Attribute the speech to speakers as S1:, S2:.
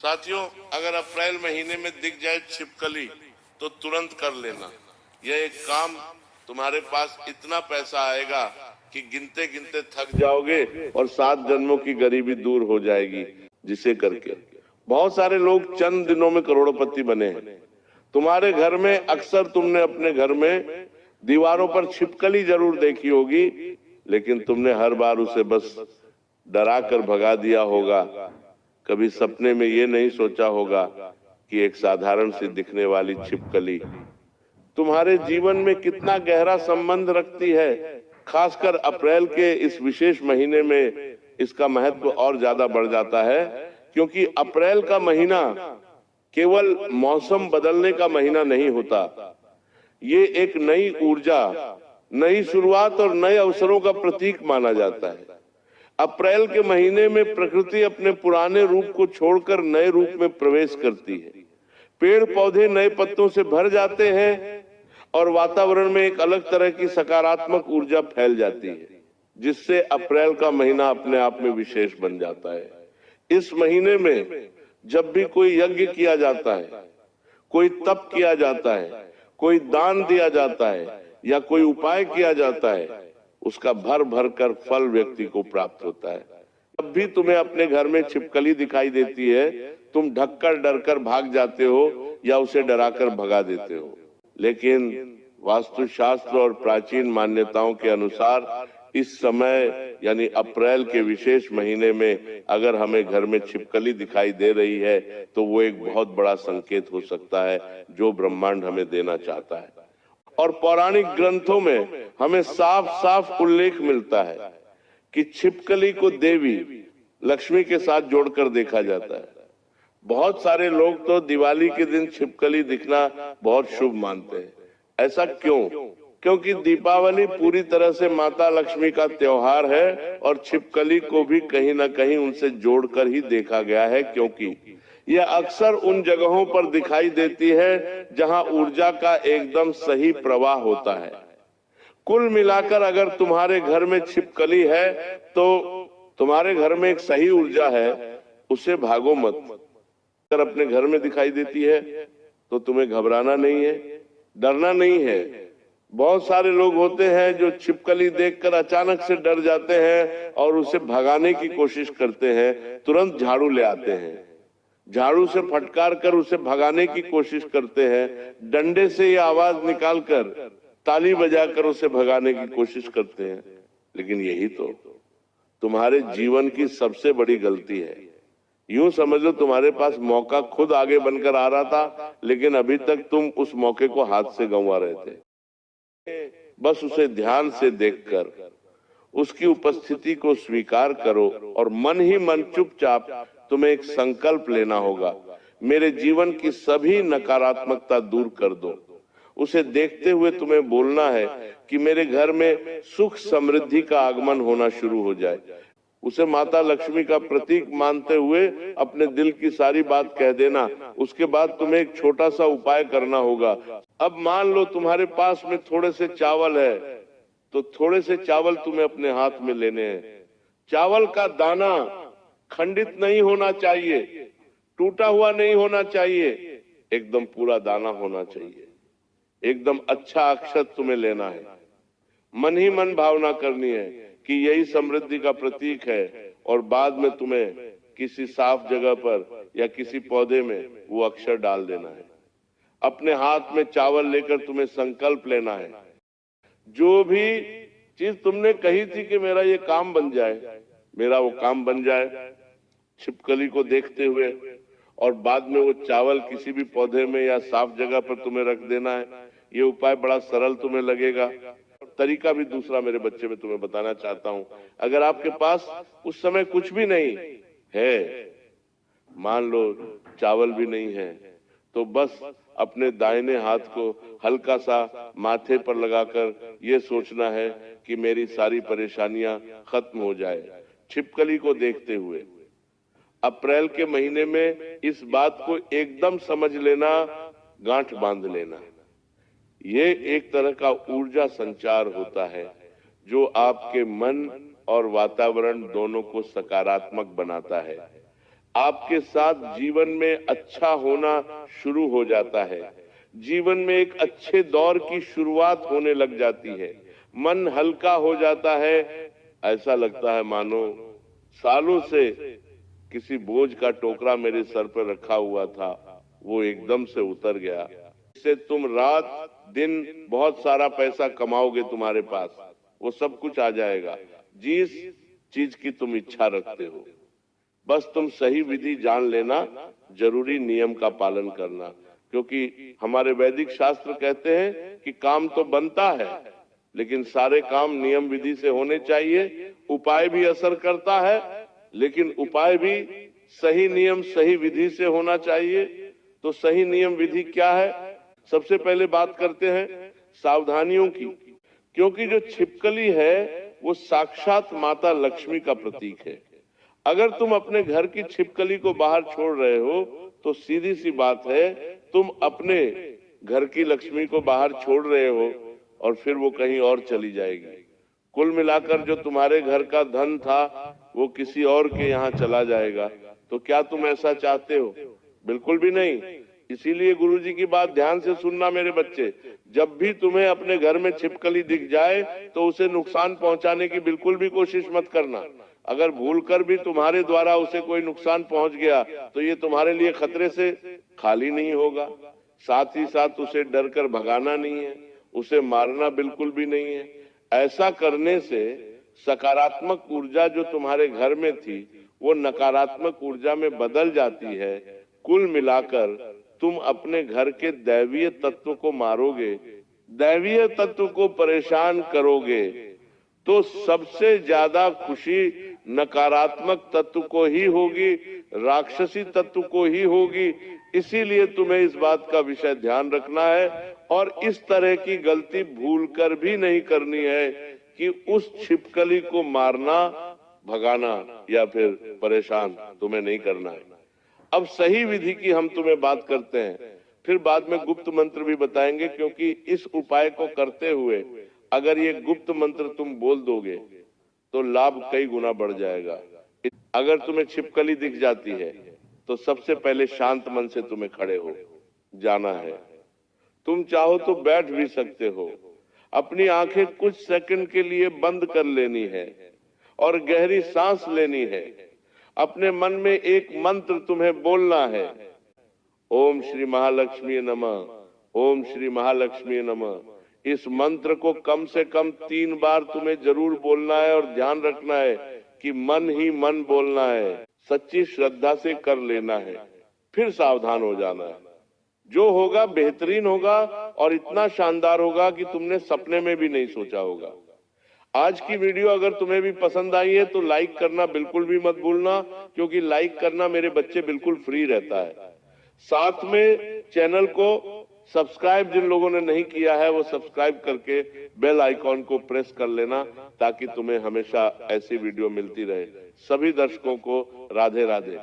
S1: साथियों, अगर अप्रैल महीने में दिख जाए छिपकली तो तुरंत कर लेना। यह एक काम तुम्हारे पास इतना पैसा आएगा कि गिनते गिनते थक जाओगे और 7 जन्मों की गरीबी दूर हो जाएगी। जिसे करके बहुत सारे लोग चंद दिनों में करोड़पति बने हैं। तुम्हारे घर में अक्सर तुमने अपने घर में दीवारों पर छिपकली जरूर देखी होगी, लेकिन तुमने हर बार उसे बस डरा कर भगा दिया होगा। कभी सपने में ये नहीं सोचा होगा कि एक साधारण सी दिखने वाली छिपकली तुम्हारे जीवन में कितना गहरा संबंध रखती है। खासकर अप्रैल के इस विशेष महीने में इसका महत्व और ज्यादा बढ़ जाता है, क्योंकि अप्रैल का महीना केवल मौसम बदलने का महीना नहीं होता। ये एक नई ऊर्जा, नई शुरुआत और नए अवसरों का प्रतीक माना जाता है। अप्रैल के महीने में प्रकृति अपने पुराने रूप को छोड़कर नए रूप में प्रवेश करती है। पेड़ पौधे नए पत्तों से भर जाते हैं और वातावरण में एक अलग तरह की सकारात्मक ऊर्जा फैल जाती है, जिससे अप्रैल का महीना अपने आप में विशेष बन जाता है। इस महीने में जब भी कोई यज्ञ किया जाता है, कोई तप किया जाता है, कोई दान दिया जाता है या कोई उपाय किया जाता है, उसका भर भर कर फल व्यक्ति को प्राप्त होता है। जब भी तुम्हें अपने घर में छिपकली दिखाई देती है, तुम ढककर डरकर भाग जाते हो या उसे डराकर भगा देते हो। लेकिन वास्तुशास्त्र और प्राचीन मान्यताओं के अनुसार इस समय यानी अप्रैल के विशेष महीने में अगर हमें घर में छिपकली दिखाई दे रही है, तो वो एक बहुत बड़ा संकेत हो सकता है जो ब्रह्मांड हमें देना चाहता है। और पौराणिक ग्रंथों में हमें साफ साफ उल्लेख मिलता है कि छिपकली को देवी लक्ष्मी के साथ जोड़कर देखा जाता है। बहुत सारे लोग तो दिवाली के दिन छिपकली दिखना बहुत शुभ मानते हैं। ऐसा क्यों? क्योंकि दीपावली पूरी तरह से माता लक्ष्मी का त्योहार है और छिपकली को भी कहीं ना कहीं उनसे जोड़कर ही देखा गया है, क्योंकि यह अक्सर उन जगहों पर दिखाई देती है जहां ऊर्जा का एकदम सही प्रवाह होता है। कुल मिलाकर अगर तुम्हारे घर में छिपकली है तो तुम्हारे घर में एक सही ऊर्जा है, उसे भागो मत। अगर अपने घर में दिखाई देती है तो तुम्हें घबराना नहीं है, डरना नहीं है। बहुत सारे लोग होते हैं जो छिपकली देखकर अचानक से डर जाते हैं और उसे भगाने की कोशिश करते हैं, तुरंत झाड़ू ले आते हैं, झाड़ू से फटकार कर उसे भगाने की कोशिश करते हैं, डंडे से ये आवाज निकालकर ताली बजाकर उसे भगाने की कोशिश करते हैं। लेकिन यही तो तुम्हारे जीवन की सबसे बड़ी गलती है। यूं समझ लो तुम्हारे पास मौका खुद आगे बनकर आ रहा था, लेकिन अभी तक तुम उस मौके को हाथ से गंवा रहे थे। बस उसे ध्यान से देखकर उसकी उपस्थिति को स्वीकार करो और मन ही मन चुपचाप तुम्हें एक संकल्प लेना होगा। मेरे जीवन की सभी नकारात्मकता दूर कर दो। उसे देखते हुए तुम्हें बोलना है कि मेरे घर में सुख समृद्धि का आगमन होना शुरू हो जाए। उसे माता लक्ष्मी का प्रतीक मानते हुए अपने दिल की सारी बात कह देना। उसके बाद तुम्हें एक छोटा सा उपाय करना होगा। अब मान लो तुम्हारे पास में थोड़े से चावल है, तो थोड़े से चावल तुम्हें अपने हाथ में लेने हैं। चावल का दाना खंडित नहीं होना चाहिए, टूटा हुआ नहीं होना चाहिए, एकदम पूरा दाना होना चाहिए। एकदम अच्छा अक्षत तुम्हें लेना है। मन ही मन भावना करनी है कि यही समृद्धि का प्रतीक है, और बाद में तुम्हें किसी साफ जगह पर या किसी पौधे में वो अक्षर डाल देना है। अपने हाथ में चावल लेकर तुम्हें संकल्प लेना है। जो भी चीज तुमने कही थी कि मेरा ये काम बन जाए, मेरा वो काम बन जाए, छिपकली को देखते हुए, और बाद में वो चावल किसी भी पौधे में या साफ जगह पर तुम्हें रख देना है। ये उपाय बड़ा सरल तुम्हें लगेगा। तरीका भी दूसरा मेरे बच्चे में तुम्हें बताना चाहता हूं। अगर आपके पास उस समय कुछ भी नहीं है, मान लो चावल भी नहीं है, तो बस अपने दाहिने हाथ को हल्का सा माथे पर लगाकर ये सोचना है कि मेरी सारी परेशानियां खत्म हो जाए, छिपकली को देखते हुए। अप्रैल के महीने में इस बात को एकदम समझ लेना, गांठ बांध लेना। ये एक तरह का ऊर्जा संचार होता है जो आपके मन और वातावरण दोनों को सकारात्मक बनाता है। आपके साथ जीवन में अच्छा होना शुरू हो जाता है। जीवन में एक अच्छे दौर की शुरुआत होने लग जाती है। मन हल्का हो जाता है। ऐसा लगता है मानो सालों से किसी बोझ का टोकरा मेरे सर पर रखा हुआ था, वो एकदम से उतर गया। इससे तुम रात दिन बहुत सारा पैसा कमाओगे, तुम्हारे पास वो सब कुछ आ जाएगा जिस चीज की तुम इच्छा रखते हो। बस तुम सही विधि जान लेना, जरूरी नियम का पालन करना, क्योंकि हमारे वैदिक शास्त्र कहते हैं कि काम तो बनता है, लेकिन सारे काम नियम विधि से होने चाहिए। उपाय भी असर करता है, लेकिन उपाय भी सही नियम सही विधि से होना चाहिए। तो सही नियम विधि क्या है? सबसे पहले बात करते हैं सावधानियों की, क्योंकि जो छिपकली है वो साक्षात माता लक्ष्मी का प्रतीक है। अगर तुम अपने घर की छिपकली को बाहर छोड़ रहे हो तो सीधी सी बात है, तुम अपने घर की लक्ष्मी को बाहर छोड़ रहे हो और फिर वो कहीं और चली जाएगी। कुल मिलाकर जो तुम्हारे घर का धन था वो किसी और के यहाँ चला जाएगा। तो क्या तुम ऐसा चाहते हो? बिल्कुल भी नहीं। इसीलिए गुरुजी की बात ध्यान से सुनना मेरे बच्चे। जब भी तुम्हें अपने घर में छिपकली दिख जाए तो उसे नुकसान पहुंचाने की बिल्कुल भी कोशिश मत करना। अगर भूलकर भी तुम्हारे द्वारा उसे कोई नुकसान पहुंच गया तो ये तुम्हारे लिए खतरे से खाली नहीं होगा। साथ ही साथ उसे डर कर भगाना नहीं है, उसे मारना बिल्कुल भी नहीं है। ऐसा करने से सकारात्मक ऊर्जा जो तुम्हारे घर में थी वो नकारात्मक ऊर्जा में बदल जाती है। कुल मिलाकर तुम अपने घर के दैवीय तत्व को मारोगे, दैवीय तत्व को परेशान करोगे, तो सबसे ज्यादा खुशी नकारात्मक तत्व को ही होगी, राक्षसी तत्व को ही होगी। इसीलिए तुम्हें इस बात का विषय ध्यान रखना है और इस तरह की गलती भूलकर भी नहीं करनी है कि उस छिपकली को मारना, भगाना या फिर परेशान तुम्हें नहीं करना है। अब सही विधि की हम तुम्हें बात करते हैं, फिर बाद में गुप्त मंत्र भी बताएंगे, क्योंकि इस उपाय को करते हुए अगर ये गुप्त मंत्र तुम बोल दोगे तो लाभ कई गुना बढ़ जाएगा। अगर तुम्हें छिपकली दिख जाती है तो सबसे पहले शांत मन से तुम्हें खड़े हो जाना है। तुम चाहो तो बैठ भी सकते हो। अपनी आंखें कुछ सेकंड के लिए बंद कर लेनी है और गहरी सांस लेनी है। अपने मन में एक मंत्र तुम्हें बोलना है, ओम श्री महालक्ष्मी नमः, ओम श्री महालक्ष्मी नमः। इस मंत्र को कम से कम 3 बार तुम्हें जरूर बोलना है और ध्यान रखना है कि मन ही मन बोलना है। सच्ची श्रद्धा से कर लेना है, फिर सावधान हो जाना है। जो होगा बेहतरीन होगा और इतना शानदार होगा कि तुमने सपने में भी नहीं सोचा होगा। आज की वीडियो अगर तुम्हें भी पसंद आई है तो लाइक करना बिल्कुल भी मत भूलना, क्योंकि लाइक करना मेरे बच्चे बिल्कुल फ्री रहता है। साथ में चैनल को सब्सक्राइब जिन लोगों ने नहीं किया है वो सब्सक्राइब करके बेल आइकॉन को प्रेस कर लेना, ताकि तुम्हें हमेशा ऐसी वीडियो मिलती रहे। सभी दर्शकों को राधे राधे।